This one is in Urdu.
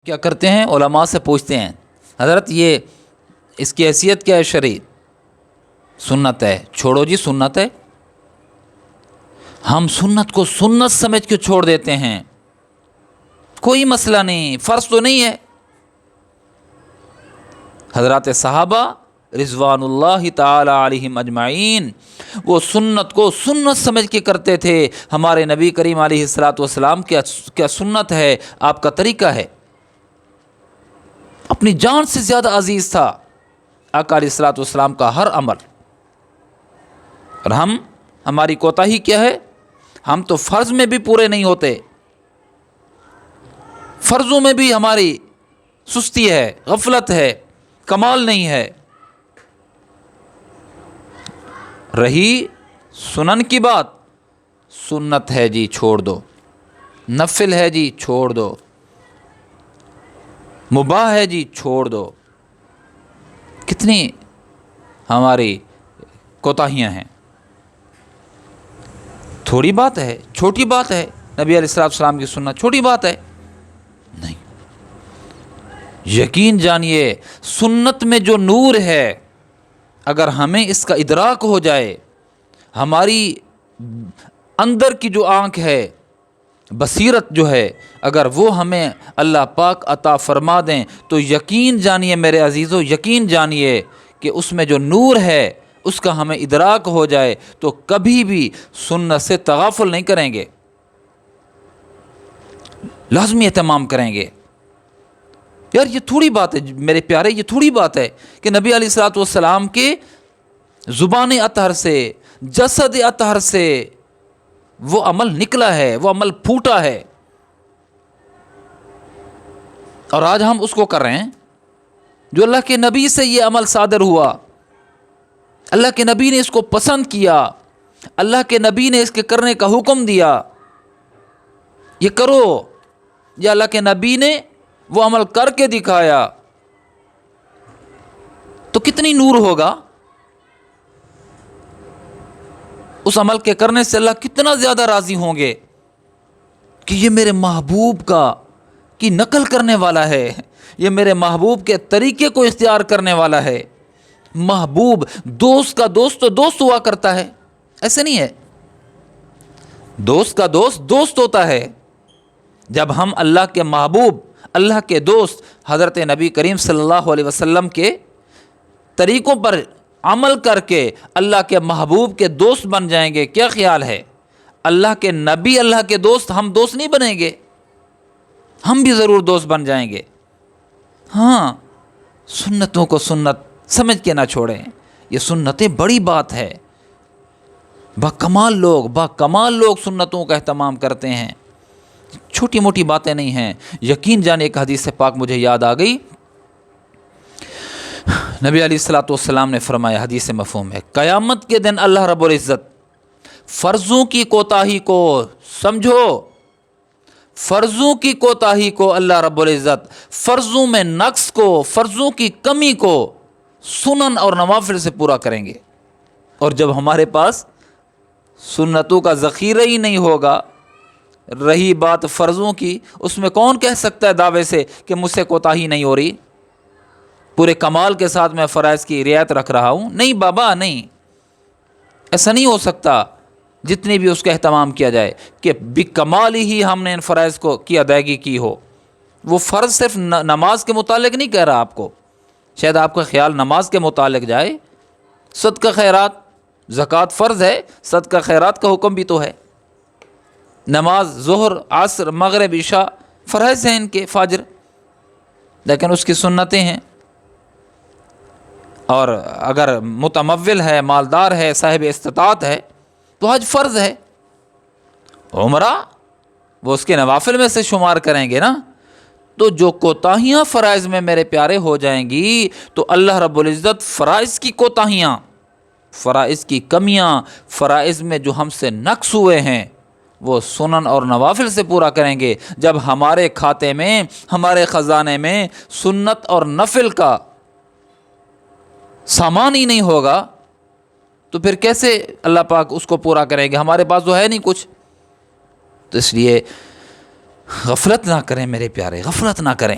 کیا کرتے ہیں؟ علماء سے پوچھتے ہیں حضرت یہ اس کی حیثیت کیا ہے شرعی؟ سنت ہے، چھوڑو جی سنت ہے۔ ہم سنت کو سنت سمجھ کے چھوڑ دیتے ہیں، کوئی مسئلہ نہیں، فرض تو نہیں ہے۔ حضرات صحابہ رضوان اللہ تعالی علیہم اجمعین وہ سنت کو سنت سمجھ کے کرتے تھے۔ ہمارے نبی کریم علیہ الصلوۃ والسلام کیا سنت ہے، آپ کا طریقہ ہے، اپنی جان سے زیادہ عزیز تھا آقا علیہ الصلوۃ والسلام کا ہر عمل۔ اور ہماری کوتاہی کیا ہے؟ ہم تو فرض میں بھی پورے نہیں ہوتے، فرضوں میں بھی ہماری سستی ہے، غفلت ہے، کمال نہیں ہے۔ رہی سنن کی بات، سنت ہے جی چھوڑ دو، نفل ہے جی چھوڑ دو، مباح ہے جی چھوڑ دو۔ کتنی ہماری کوتاہیاں ہیں، تھوڑی بات ہے، چھوٹی بات ہے نبی علیہ الصلوۃ والسلام کی سنت، چھوٹی بات ہے نہیں۔ یقین جانیے سنت میں جو نور ہے، اگر ہمیں اس کا ادراک ہو جائے، ہماری اندر کی جو آنکھ ہے، بصیرت جو ہے، اگر وہ ہمیں اللہ پاک عطا فرما دیں تو یقین جانیے میرے عزیزو، یقین جانیے کہ اس میں جو نور ہے اس کا ہمیں ادراک ہو جائے تو کبھی بھی سنت سے تغافل نہیں کریں گے، لازمی اہتمام کریں گے۔ یار یہ تھوڑی بات ہے میرے پیارے، یہ تھوڑی بات ہے کہ نبی علیہ الصلوۃ والسلام کے زبان اطہر سے، جسد اطہر سے وہ عمل نکلا ہے، وہ عمل پھوٹا ہے، اور آج ہم اس کو کر رہے ہیں۔ جو اللہ کے نبی سے یہ عمل صادر ہوا، اللہ کے نبی نے اس کو پسند کیا، اللہ کے نبی نے اس کے کرنے کا حکم دیا، یہ کرو، یا اللہ کے نبی نے وہ عمل کر کے دکھایا، تو کتنی نور ہوگا اس عمل کے کرنے سے، اللہ کتنا زیادہ راضی ہوں گے کہ یہ میرے محبوب کی نقل کرنے والا ہے، یہ میرے محبوب کے طریقے کو اختیار کرنے والا ہے۔ محبوب دوست کا دوست تو دوست ہوا کرتا ہے، ایسے نہیں ہے، دوست کا دوست دوست ہوتا ہے۔ جب ہم اللہ کے محبوب، اللہ کے دوست حضرت نبی کریم صلی اللہ علیہ وسلم کے طریقوں پر عمل کر کے اللہ کے محبوب کے دوست بن جائیں گے، کیا خیال ہے؟ اللہ کے نبی اللہ کے دوست، ہم دوست نہیں بنیں گے؟ ہم بھی ضرور دوست بن جائیں گے۔ ہاں، سنتوں کو سنت سمجھ کے نہ چھوڑیں، یہ سنتیں بڑی بات ہے۔ باکمال لوگ سنتوں کا اہتمام کرتے ہیں، چھوٹی موٹی باتیں نہیں ہیں۔ یقین جانے ایک حدیث پاک مجھے یاد آ گئی، نبی علیہ الصلوۃ والسلام نے فرمایا، حدیث مفہوم ہے، قیامت کے دن اللہ رب العزت فرضوں کی کوتاہی کو، سمجھو، فرضوں کی کوتاہی کو اللہ رب العزت، فرضوں میں نقص کو، فرضوں کی کمی کو سنن اور نوافل سے پورا کریں گے۔ اور جب ہمارے پاس سنتوں کا ذخیرہ ہی نہیں ہوگا، رہی بات فرضوں کی، اس میں کون کہہ سکتا ہے دعوے سے کہ مجھ سے کوتاہی نہیں ہو رہی، پورے کمال کے ساتھ میں فرائض کی رعایت رکھ رہا ہوں؟ نہیں بابا، نہیں، ایسا نہیں ہو سکتا۔ جتنی بھی اس کا اہتمام کیا جائے کہ بکمال ہی ہم نے ان فرائض کو کی ادائیگی کی ہو۔ وہ فرض صرف نماز کے متعلق نہیں کہہ رہا آپ کو، شاید آپ کا خیال نماز کے متعلق جائے، صدقہ خیرات، زکوٰۃ فرض ہے، صدقہ خیرات کا حکم بھی تو ہے۔ نماز ظہر، عصر، مغرب، عشاء فرائض ہیں ان کے، فجر، لیکن اس کی سنتیں ہیں۔ اور اگر متمول ہے، مالدار ہے، صاحب استطاعت ہے تو حج فرض ہے، عمرہ وہ اس کے نوافل میں سے شمار کریں گے نا۔ تو جو کوتاہیاں فرائض میں میرے پیارے ہو جائیں گی تو اللہ رب العزت فرائض کی کوتاہیاں، فرائض کی کمیاں، فرائض میں جو ہم سے نقص ہوئے ہیں وہ سنن اور نوافل سے پورا کریں گے۔ جب ہمارے کھاتے میں، ہمارے خزانے میں سنت اور نفل کا سامان ہی نہیں ہوگا تو پھر کیسے اللہ پاک اس کو پورا کریں گے؟ ہمارے پاس تو ہے نہیں کچھ۔ تو اس لیے غفلت نہ کریں میرے پیارے، غفلت نہ کریں۔